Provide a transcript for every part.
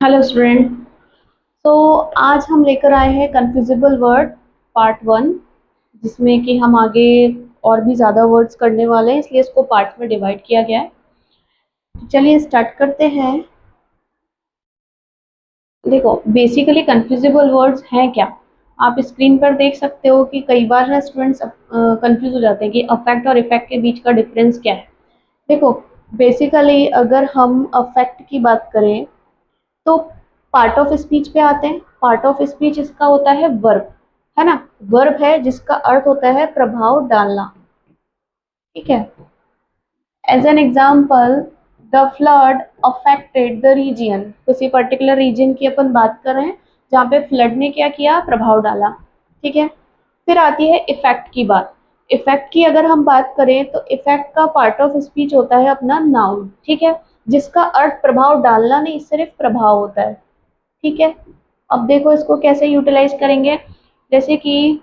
Hello student. तो आज हम लेकर आए हैं कन्फ्यूजिबल वर्ड पार्ट 1, जिसमें कि हम आगे और भी ज़्यादा वर्ड्स करने वाले हैं, इसलिए इसको पार्ट्स में डिवाइड किया गया है। तो चलिए स्टार्ट करते हैं। देखो, बेसिकली कन्फ्यूजिबल वर्ड्स हैं क्या। आप स्क्रीन पर देख सकते हो कि कई बार ना स्टूडेंट्स कंफ्यूज हो जाते हैं कि अफेक्ट और इफेक्ट के बीच का डिफरेंस क्या है। देखो, बेसिकली अगर हम अफेक्ट की बात करें तो पार्ट ऑफ स्पीच पे आते हैं। पार्ट ऑफ स्पीच इसका होता है वर्ब, है ना। वर्ब है जिसका अर्थ होता है प्रभाव डालना। ठीक है। As an example, the flood affected the region. किसी पर्टिकुलर रीजन की अपन बात कर रहे हैं जहाँ पे फ्लड ने क्या किया, प्रभाव डाला। ठीक है। फिर आती है इफेक्ट की बात। इफेक्ट की अगर हम बात करें तो इफेक्ट का पार्ट ऑफ स्पीच होता है अपना नाउन। ठीक है। जिसका अर्थ प्रभाव डालना नहीं, सिर्फ प्रभाव होता है। ठीक है। अब देखो इसको कैसे यूटिलाइज करेंगे। जैसे कि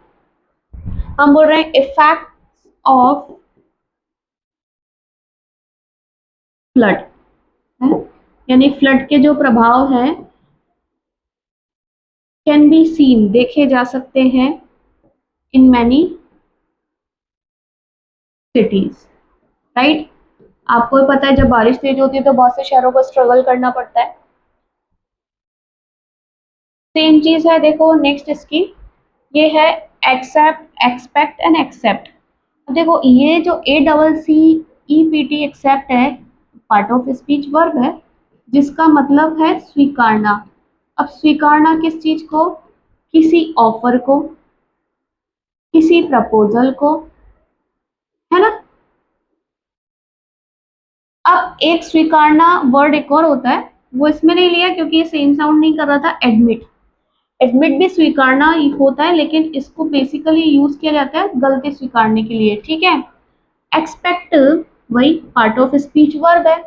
हम बोल रहे हैं इफेक्ट ऑफ फ्लड, है, यानी फ्लड के जो प्रभाव हैं कैन बी सीन, देखे जा सकते हैं इन मैनी सिटीज। राइट। आपको पता है जब बारिश तेज होती है तो बहुत से शहरों को स्ट्रगल करना पड़ता है। सेम चीज है, देखो नेक्स्ट इसकी, ये है एक्सेप्ट, एक्सपेक्ट एंड एक्सेप्ट। देखो ये जो A double C E P T accept है, पार्ट ऑफ स्पीच वर्ब है जिसका मतलब है स्वीकारना। अब स्वीकारना किस चीज को, किसी ऑफर को, किसी प्रपोजल को, है ना। अब एक स्वीकारना वर्ड एक और होता है, वो इसमें नहीं लिया क्योंकि ये सेम साउंड नहीं कर रहा था, एडमिट। एडमिट भी स्वीकारना ही होता है लेकिन इसको बेसिकली यूज किया जाता है गलती स्वीकारने के लिए। ठीक है। एक्सपेक्ट वही पार्ट ऑफ स्पीच वर्ब है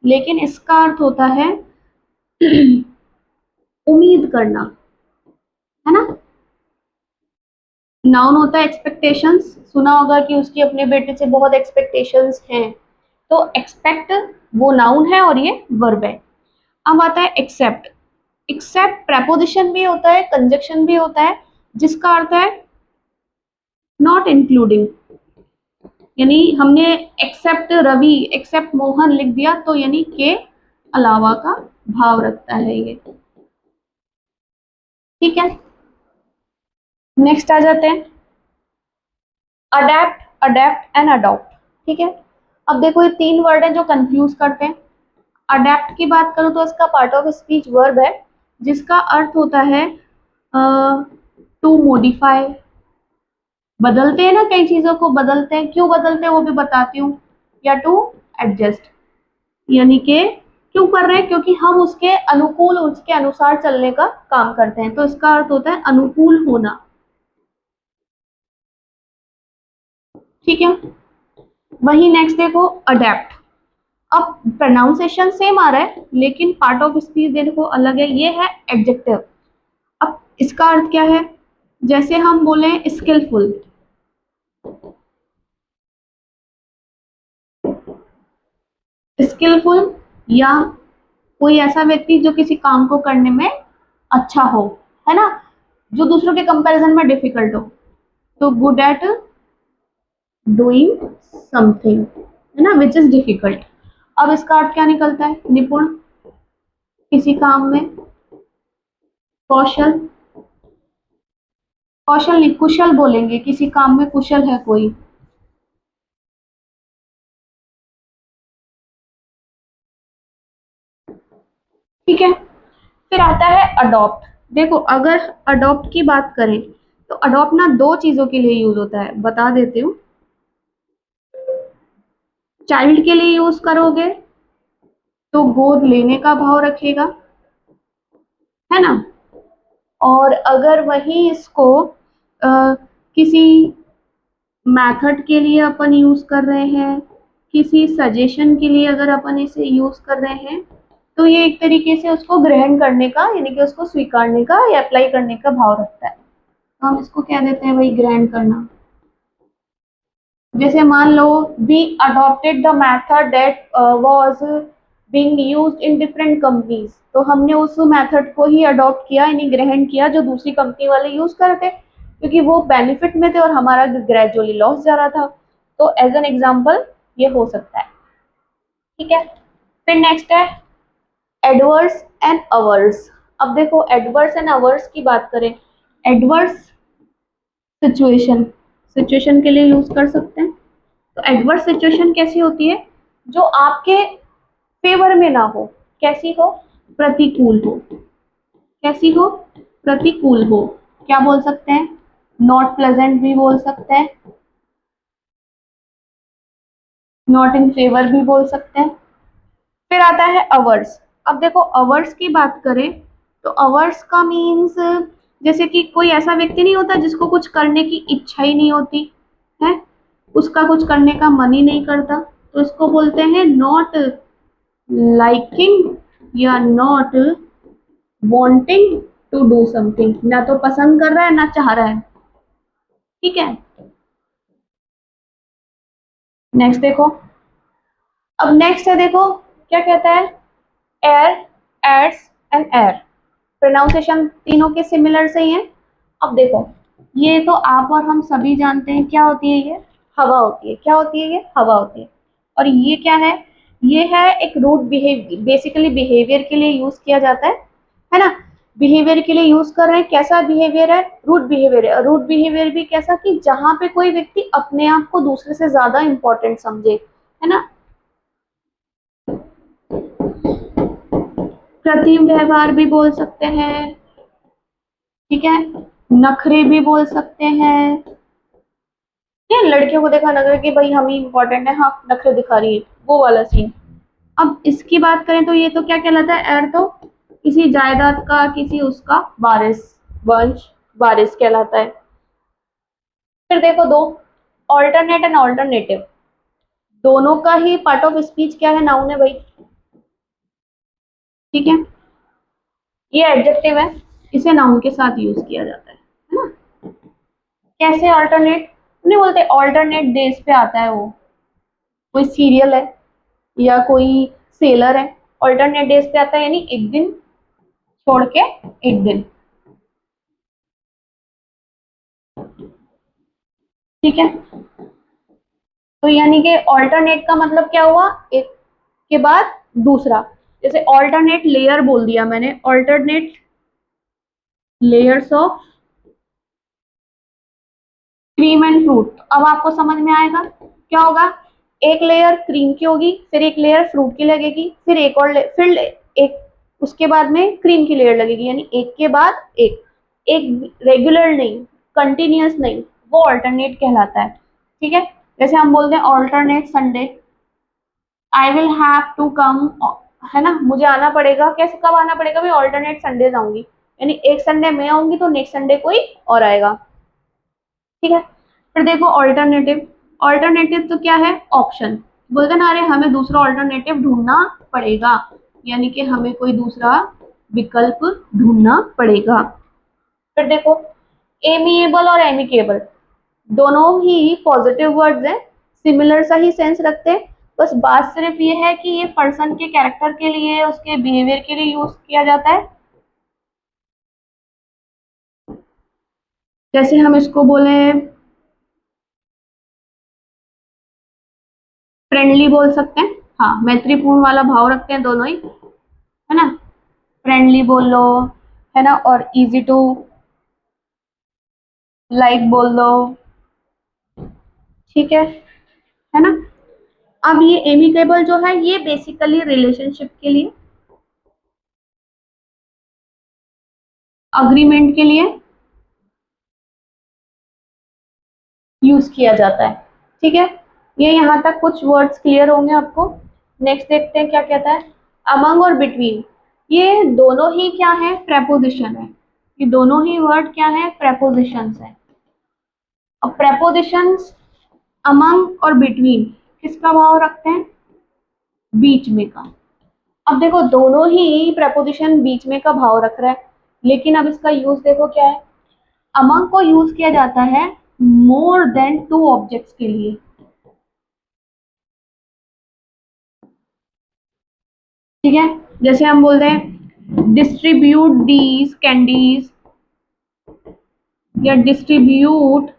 लेकिन इसका अर्थ होता है उम्मीद करना, है ना। नाउन होता है एक्सपेक्टेशंस, सुना होगा कि उसकी अपने बेटे से बहुत एक्सपेक्टेशंस हैं। तो एक्सपेक्ट वो नाउन है और ये वर्ब है। अब आता है एक्सेप्ट। एक्सेप्ट प्रेपोजिशन भी होता है, कंजक्शन भी होता है, जिसका अर्थ है नॉट इंक्लूडिंग। यानी हमने एक्सेप्ट रवि, एक्सेप्ट मोहन लिख दिया तो यानी के अलावा का भाव रखता है ये। ठीक है। नेक्स्ट आ जाते हैं अडेप्ट, अडेप्ट एंड अडॉप्ट। ठीक है। अब देखो ये तीन वर्ड हैं जो कंफ्यूज करते हैं। अडेप्ट की बात करूं तो इसका पार्ट ऑफ स्पीच वर्ब है जिसका अर्थ होता है टू मॉडिफाई। बदलते हैं ना, कई चीजों को बदलते हैं, क्यों बदलते हैं वो भी बताती हूँ। या टू एडजस्ट, यानी कि क्यों कर रहे हैं, क्योंकि हम उसके अनुकूल, उसके अनुसार चलने का काम करते हैं, तो इसका अर्थ होता है अनुकूल होना। ठीक है। वही नेक्स्ट देखो अडेप्ट। अब प्रोनाउंसिएशन सेम आ रहा है लेकिन पार्ट ऑफ स्पीच देखो अलग है, ये है एडजेक्टिव। अब इसका अर्थ क्या है, जैसे हम बोले स्किलफुल, स्किलफुल या कोई ऐसा व्यक्ति जो किसी काम को करने में अच्छा हो, है ना, जो दूसरों के कंपैरिजन में डिफिकल्ट हो, तो गुड एट डूइंग समथिंग, है ना, विच इज डिफिकल्ट। अब इसका अर्थ क्या निकलता है, निपुण किसी काम में, कौशल, कौशल नहीं कुशल बोलेंगे, किसी काम में कुशल है कोई। ठीक है। फिर आता है अडॉप्ट। देखो अगर अडॉप्ट की बात करें तो अडॉप्ट ना दो चीजों के लिए यूज होता है, बता देती हूँ। चाइल्ड के लिए यूज करोगे तो गोद लेने का भाव रखेगा, है ना। और अगर वही इसको किसी मेथड के लिए अपन यूज कर रहे हैं, किसी सजेशन के लिए अगर अपन इसे यूज कर रहे हैं, तो ये एक तरीके से उसको ग्रहण करने का, यानी कि उसको स्वीकारने का या अप्लाई करने का भाव रखता है। तो हम इसको क्या देते हैं, वही ग्रहण करना। जैसे मान लो we adopted the method that was being used in different companies, तो हमने उस मेथड को ही अडॉप्ट किया, यानी ग्रहण किया जो दूसरी कंपनी वाले यूज करते, क्योंकि वो बेनिफिट में थे और हमारा ग्रेजुअली लॉस जा रहा था। तो एज एन एग्जाम्पल ये हो सकता है। ठीक है, फिर नेक्स्ट है एडवर्स एंड अवर्स। अब देखो एडवर्स एंड अवर्स की बात करें, एडवर्स सिचुएशन, सिचुएशन के लिए यूज कर सकते हैं। तो एडवर्स सिचुएशन कैसी होती है, जो आपके फेवर में ना हो, कैसी हो, प्रतिकूल हो, कैसी हो, प्रतिकूल हो। क्या बोल सकते हैं, नॉट प्लेजेंट भी बोल सकते हैं, नॉट इन फेवर भी बोल सकते हैं। फिर आता है अवर्स। अब देखो अवर्स की बात करें तो अवर्स का मीन्स, जैसे कि कोई ऐसा व्यक्ति नहीं होता जिसको कुछ करने की इच्छा ही नहीं होती है, उसका कुछ करने का मन ही नहीं करता, तो इसको बोलते हैं नॉट लाइकिंग या not wanting to do something, ना तो पसंद कर रहा है ना चाह रहा है। ठीक है, नेक्स्ट देखो, अब नेक्स्ट है देखो क्या कहता है, air, aids and air. Pronunciation तीनों के सिमिलर से ही है। अब देखो ये तो आप और हम सभी जानते हैं क्या होती है, ये हवा होती है। क्या होती है, ये हवा होती है। और ये क्या ये है एक रूट बिहेवियर, बेसिकली बिहेवियर के लिए यूज किया जाता है ना। बिहेवियर के लिए यूज कर रहे हैं, कैसा बिहेवियर है, रूट बिहेवियर है। रूट बिहेवियर भी कैसा, कि जहां पे कोई व्यक्ति अपने आप को दूसरे से ज्यादा इंपॉर्टेंट समझे, है ना। कृत्रिम व्यवहार भी बोल सकते हैं, ठीक है, नखरे भी बोल सकते हैं। ये लड़कियों को देखा नखरे कि भाई हम ही इंपॉर्टेंट है, हाँ नखरे दिखा रही है, वो वाला सीन। अब इसकी बात करें तो ये तो क्या कहलाता है, एर तो किसी जायदाद का, किसी उसका वारिस, वंश, वारिस कहलाता है। फिर देखो दो, ऑल्टरनेट एंड ऑल्टरनेटिव, दोनों का ही पार्ट ऑफ स्पीच क्या है, नाउन है भाई। ठीक है, ये एडजेक्टिव है, इसे नाउन के साथ यूज किया जाता है ना। कैसे ऑल्टरनेट, नहीं बोलते ऑल्टरनेट डेज पे आता है वो, कोई सीरियल है या कोई सेलर है, ऑल्टरनेट डेज पे आता है, यानी एक दिन छोड़ के एक दिन। ठीक है, तो यानी कि ऑल्टरनेट का मतलब क्या हुआ, एक के बाद दूसरा। जैसे ऑल्टरनेट लेयर बोल दिया मैंने, alternate layers of cream and fruit. अब आपको समझ में आएगा क्या होगा, एक लेयर क्रीम की होगी, फिर एक लेयर फ्रूट की लगेगी, फिर एक और फिर एक, उसके बाद में क्रीम की लेयर लगेगी, यानी एक के बाद एक, एक रेगुलर नहीं, कंटिन्यूअस नहीं, वो ऑल्टरनेट कहलाता है। ठीक है, जैसे हम बोलते हैं alternate Sunday, I will have to come, है ना, मुझे आना पड़ेगा, कैसे कब आना पड़ेगा भाई, ऑल्टरनेट संडेज आऊंगी, यानी एक संडे मैं आऊंगी तो नेक्स्ट संडे कोई और आएगा। ठीक है, फिर देखो ऑल्टरनेटिव, ऑल्टरनेटिव तो क्या है, ऑप्शन, बोलते ना अरे हमें दूसरा ऑल्टरनेटिव ढूंढना पड़ेगा, यानी कि हमें कोई दूसरा विकल्प ढूंढना पड़ेगा। फिर देखो एमिएबल और एमिकेबल, दोनों ही पॉजिटिव वर्ड्स हैं, सिमिलर सा ही सेंस रखते हैं, बस बात सिर्फ ये है कि ये पर्सन के कैरेक्टर के लिए, उसके बिहेवियर के लिए यूज किया जाता है। जैसे हम इसको बोले फ्रेंडली बोल सकते हैं, हाँ मैत्रीपूर्ण वाला भाव रखते हैं दोनों ही, है ना, फ्रेंडली बोल लो, है ना, और इजी टू लाइक बोल दो। ठीक है ना। अब ये एमिकेबल जो है ये बेसिकली रिलेशनशिप के लिए, अग्रीमेंट के लिए यूज किया जाता है। ठीक है, ये यहाँ तक कुछ वर्ड्स क्लियर होंगे आपको। नेक्स्ट देखते हैं क्या कहता है, अमंग और बिटवीन, ये दोनों ही क्या है, प्रेपोजिशन है। ये दोनों ही वर्ड क्या है, प्रेपोजिशंस है। अब प्रेपोजिशंस अमंग और बिटवीन किसका भाव रखते हैं, बीच में का। अब देखो दोनों ही प्रेपोजिशन बीच में का भाव रख रहा है, लेकिन अब इसका यूज देखो क्या है, अमंग को यूज किया जाता है मोर देन टू ऑब्जेक्ट्स के लिए। ठीक है, जैसे हम बोलते हैं डिस्ट्रीब्यूट दीज कैंडीज या distribute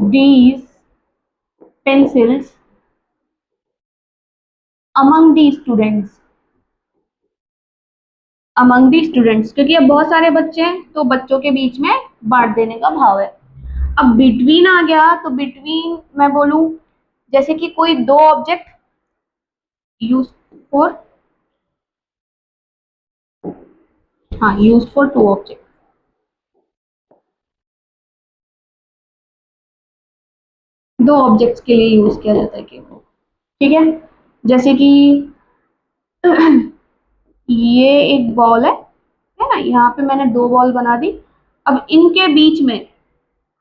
these pencils among the students, among the students, क्योंकि अब बहुत सारे बच्चे हैं तो बच्चों के बीच में बांट देने का भाव है। अब बिटवीन आ गया तो बिटवीन मैं बोलूं जैसे कि कोई दो ऑब्जेक्ट यूज फॉर, हाँ यूज फॉर टू ऑब्जेक्ट, दो ऑब्जेक्ट्स के लिए यूज किया जाता है केवल। ठीक है, जैसे कि ये एक बॉल है ना, यहाँ पे मैंने दो बॉल बना दी। अब इनके बीच में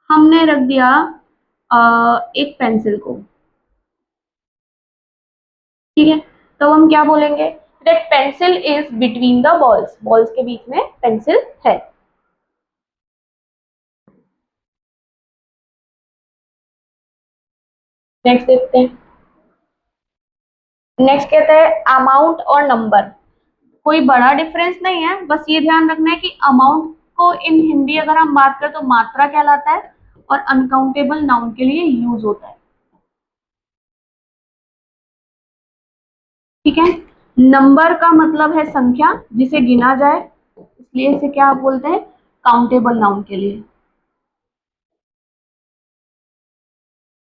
हमने रख दिया एक पेंसिल को। ठीक है, तो हम क्या बोलेंगे, that pencil is between the balls, balls के बीच में पेंसिल है। नेक्स्ट देखते हैं। नेक्स्ट कहता है अमाउंट और नंबर। कोई बड़ा डिफरेंस नहीं है, बस ये ध्यान रखना है कि अमाउंट को इन हिंदी अगर हम बात करें तो मात्रा कहलाता है और अनकाउंटेबल नाउन के लिए यूज होता है। ठीक है, नंबर का मतलब है संख्या जिसे गिना जाए, इसलिए इसे क्या बोलते हैं, काउंटेबल नाउन के लिए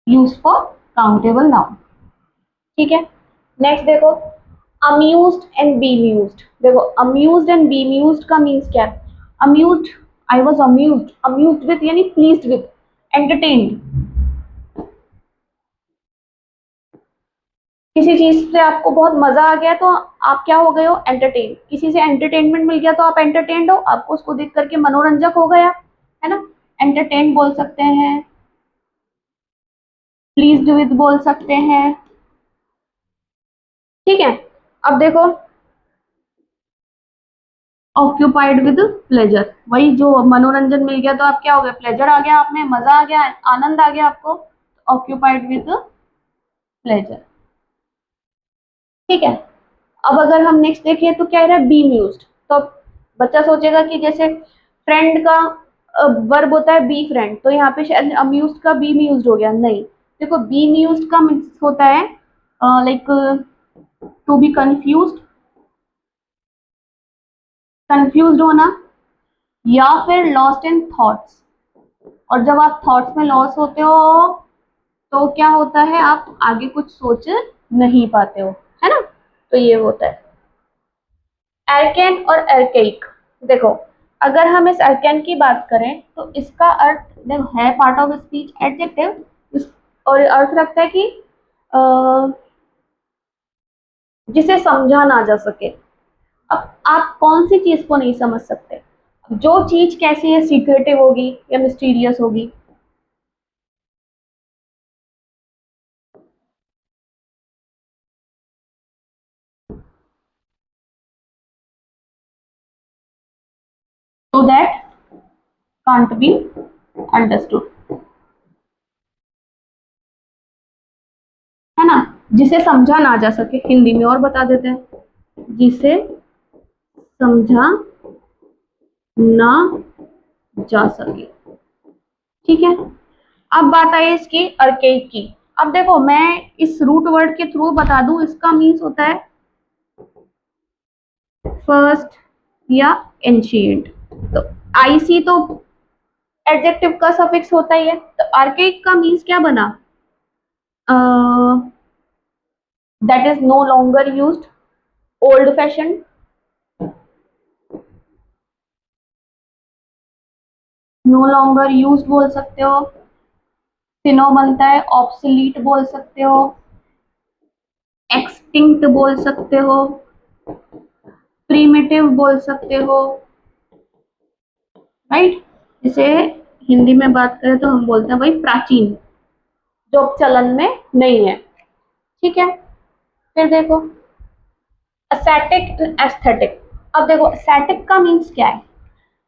यूज फॉर काउंटेबल नाउन। ठीक है, नेक्स्ट देखो अम्यूज्ड एंड बीम्यूज्ड। देखो अम्यूज्ड एंड बीम्यूज्ड का मीन्स क्या है। Amused, I was amused, amused with यानी प्लीज्ड विथ, एंटरटेन्ड। किसी चीज से आपको बहुत मजा आ गया तो आप क्या हो गए हो, एंटरटेन। किसी से एंटरटेनमेंट मिल गया तो आप एंटरटेन्ड हो, आपको उसको देख करके मनोरंजक हो गया, है ना। एंटरटेन बोल सकते हैं, प्लीज्ड विद बोल सकते हैं। ठीक है, अब देखो ऑक्यूपाइड विद प्लेजर, वही जो मनोरंजन मिल गया तो आप क्या हो गए, प्लेजर आ गया, आप में मजा आ गया, आनंद आ गया आपको, ऑक्यूपाइड विद प्लेजर। ठीक है, अब अगर हम नेक्स्ट देखें तो क्या है, बी म्यूज्ड। तो बच्चा सोचेगा कि जैसे फ्रेंड का वर्ब होता है बी फ्रेंड, तो यहाँ पे शायद अम्यूज्ड का बी म्यूज्ड हो गया, नहीं। देखो बी म्यूज्ड का मीन्स होता है like to be confused, confused होना, या फिर लॉस्ट इन थॉट्स। और जब आप थॉट्स में लॉस होते हो तो क्या होता है, आप आगे कुछ सोच नहीं पाते हो, है ना। तो ये होता है एर्केन और एर्केइक। देखो अगर हम इस एर्केन की बात करें तो इसका अर्थ देखो है पार्ट ऑफ स्पीच एडजेक्टिव, और अर्थ रखता है कि अ, जिसे समझा ना जा सके। अब आप कौन सी चीज को नहीं समझ सकते, जो चीज कैसी है, सीक्रेटिव होगी या मिस्टीरियस होगी। so that can't be understood, है ना, जिसे समझा ना जा सके, हिंदी में और बता देते हैं, जिसे समझा ना जा सके। ठीक है, अब बात आई इसकी अर्केक की। अब देखो मैं इस रूट वर्ड के थ्रू बता दूं, इसका मीन्स होता है फर्स्ट या एंशिएंट। तो आईसी तो एडजेक्टिव का सफिक्स होता ही है, तो आर्केइक का मीन्स क्या बना, that is no longer used, old fashion, no longer used बोल सकते हो, सिनो बनता है, ऑब्सोलीट बोल सकते हो, एक्सटिंक्ट बोल सकते हो, प्रीमिटिव बोल सकते हो, राइट। इसे हिंदी में बात करें तो हम बोलते हैं भाई प्राचीन, जो अब चलन में नहीं है। ठीक है, फिर देखो एस्थेटिक एस्थेटिक। अब देखो एस्थेटिक का मीन्स क्या है,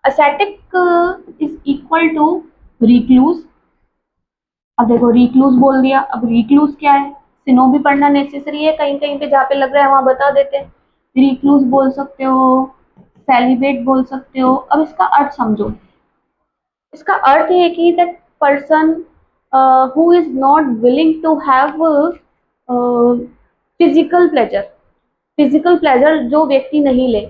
aesthetic is equal to recluse. अब देखो रिक्लूज बोल दिया, अब रिक्लूज क्या है, सिनो भी पढ़ना नेसेसरी है, कहीं कहीं पे जहाँ पे लग रहा है वहां बता देते हैं। रिक्लूज बोल सकते हो, सेलिब्रेट बोल सकते हो। अब इसका अर्थ समझो। इसका अर्थ है कि that person who is not willing to have physical pleasure, physical pleasure जो व्यक्ति नहीं ले।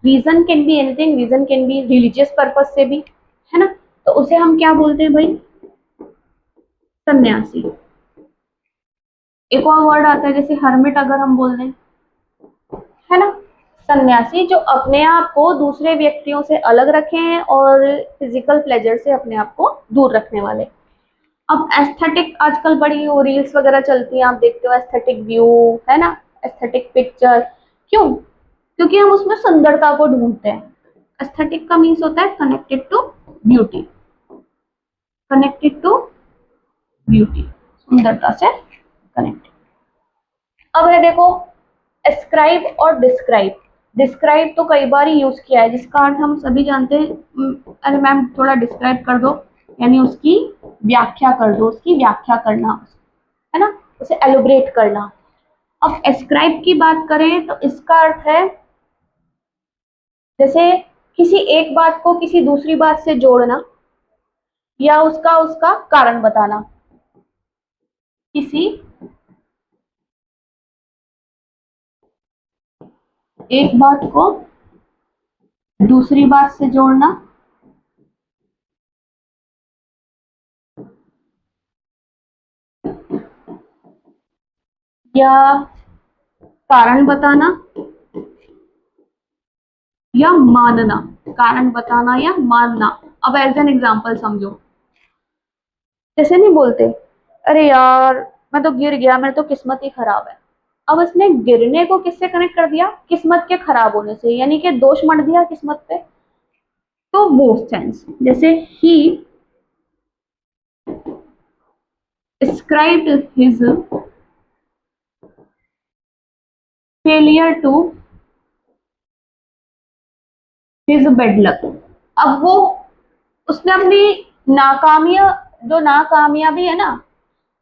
Reason can be anything, reason can be religious purpose से भी, है ना। तो उसे हम क्या बोलते हैं भाई? सन्यासी। एक और वर्ड आता है जैसे हर्मिट, अगर हम बोल दें, है ना। सन्यासी जो अपने आप को दूसरे व्यक्तियों से अलग रखे हैं और फिजिकल प्लेजर से अपने आप को दूर रखने वाले। अब एस्थेटिक आजकल बड़ी वो रील्स वगैरह चलती हैं, आप देखते हो एस्थेटिक व्यू, है ना, एस्थेटिक पिक्चर। क्यों? क्योंकि हम उसमें सुंदरता को ढूंढते हैं। एस्थेटिक का मीन्स होता है connected to beauty, connected to beauty, सुंदरता से कनेक्टेड। अब है देखो एस्क्राइब और डिस्क्राइब। डिस्क्राइब तो कई बार ही यूज किया है, जिसका अर्थ हम सभी जानते हैं। अरे मैम थोड़ा डिस्क्राइब कर दो, यानी उसकी व्याख्या कर दो, उसकी व्याख्या करना, है ना, उसे एलोबरेट करना। अब एस्क्राइब की बात करें तो इसका अर्थ है जैसे किसी एक बात को किसी दूसरी बात से जोड़ना या उसका उसका कारण बताना। किसी एक बात को दूसरी बात से जोड़ना या कारण बताना या मानना, कारण बताना या मानना। अब एज एन एग्जांपल समझो, जैसे नहीं बोलते अरे यार मैं तो गिर गया, मेरी तो किस्मत ही खराब है। अब इसने गिरने को किससे कनेक्ट कर दिया? किस्मत के खराब होने से, यानी कि दोष मढ़ दिया किस्मत पे। तो वो सेंस, जैसे ही ascribed his failure to his bad luck। अब वो उसने अपनी नाकामिया जो नाकामयाबी है ना,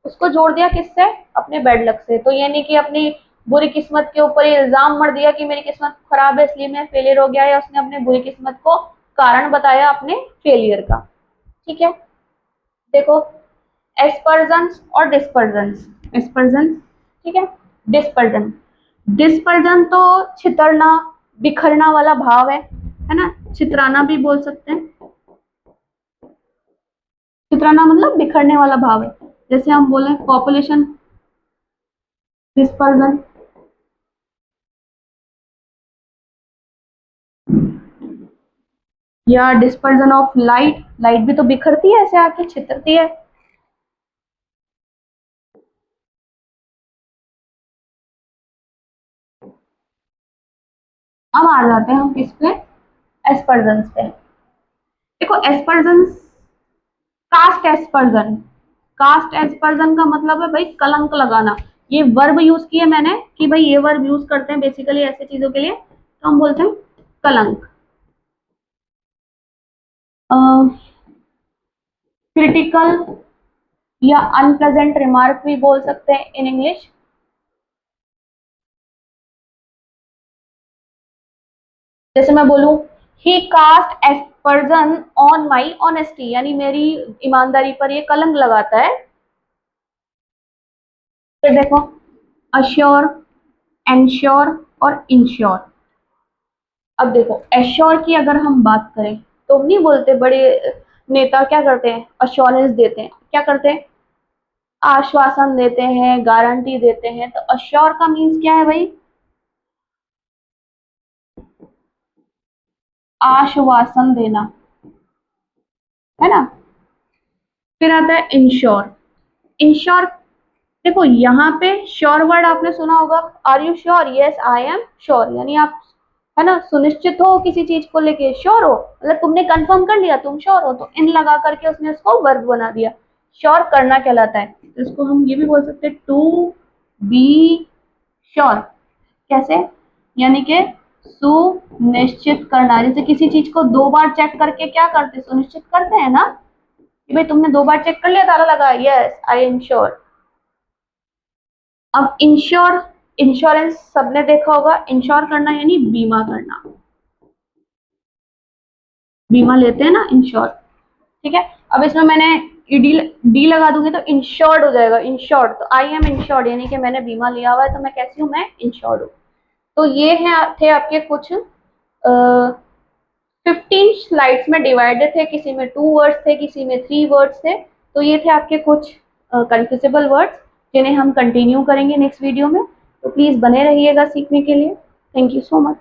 उसको जोड़ दिया किससे? अपने बैड लक से। तो यानी कि अपनी बुरी किस्मत के ऊपर इल्जाम मर दिया कि मेरी किस्मत खराब है इसलिए मैं फेलियर हो गया, या उसने अपने बुरी किस्मत को कारण बताया अपने फेलियर का। ठीक है, देखो एस्पर्जन्स और डिस्पर्जन्स। एस्पर्जन, ठीक है, डिस्पर्जन। डिस्पर्जन तो छितरना, बिखरना वाला भाव है ना, छितराना भी बोल सकते हैं। छितराना मतलब बिखरने वाला भाव है। जैसे हम बोले पॉपुलेशन डिस्पर्जन, या डिस्पर्जन ऑफ लाइट। लाइट भी तो बिखरती है, ऐसे आके छितरती है। अब आ जाते हैं हम किस पे? एस्पर्जन्स पे। देखो एस्पर्जन्स, कास्ट एस्पर्जन। कास्ट एस्पर्जन का मतलब है भाई कलंक लगाना। ये वर्ब यूज किए मैंने कि भाई ये वर्ब यूज करते हैं बेसिकली ऐसे चीजों के लिए, तो हम बोलते हैं कलंक। क्रिटिकल या अनप्लेजेंट रिमार्क भी बोल सकते हैं इन इंग्लिश। जैसे मैं बोलूं ही कास्ट एस्पर्जन ऑन माई ऑनेस्टी, यानी मेरी ईमानदारी पर ये कलंक लगाता है। फिर देखो अश्योर, एंश्योर और इंश्योर। अब देखो एश्योर की अगर हम बात करें तो नहीं बोलते बड़े नेता क्या करते हैं? अश्योरेंस देते हैं। क्या करते हैं? आश्वासन देते हैं, गारंटी देते हैं। तो अश्योर का मीन्स क्या है भाई? आश्वासन देना, है ना। फिर आता है इंश्योर। इंश्योर, देखो यहाँ पे श्योर वर्ड आपने सुना होगा, are you sure? Yes I am sure, यानी आप, है ना, सुनिश्चित हो किसी चीज को लेके, श्योर हो, मतलब तुमने कंफर्म कर लिया तुम श्योर हो, तो इन लगा करके उसने उसको वर्ब बना दिया। श्योर करना कहलाता है। तो इसको हम ये भी बोल सकते हैं टू बी श्योर। कैसे? यानी कि सुनिश्चित करना। जैसे किसी चीज को दो बार चेक करके क्या करते? सुनिश्चित करते हैं ना कि भाई तुमने दो बार चेक कर लिया, ताला लगा, यस आई एम श्योर। अब इंश्योर इंश्योरेंस सबने देखा होगा, इंश्योर करना यानी बीमा करना, बीमा लेते हैं ना, इंश्योर। ठीक है, अब इसमें मैंने डी डी लगा दूंगी तो इंश्योर्ड हो जाएगा, इंश्योर्ड। तो आई एम इंश्योर्ड यानी कि मैंने बीमा लिया हुआ है, तो मैं कैसी हूँ, मैं इंश्योर्ड हूँ। तो ये है थे आपके कुछ 15 स्लाइड्स में डिवाइडेड थे, किसी में 2 वर्ड्स थे, किसी में 3 वर्ड्स थे। तो ये थे आपके कुछ कंफ्यूजेबल वर्ड्स, जिन्हें हम कंटिन्यू करेंगे नेक्स्ट वीडियो में। तो प्लीज बने रहिएगा सीखने के लिए। Thank you so much.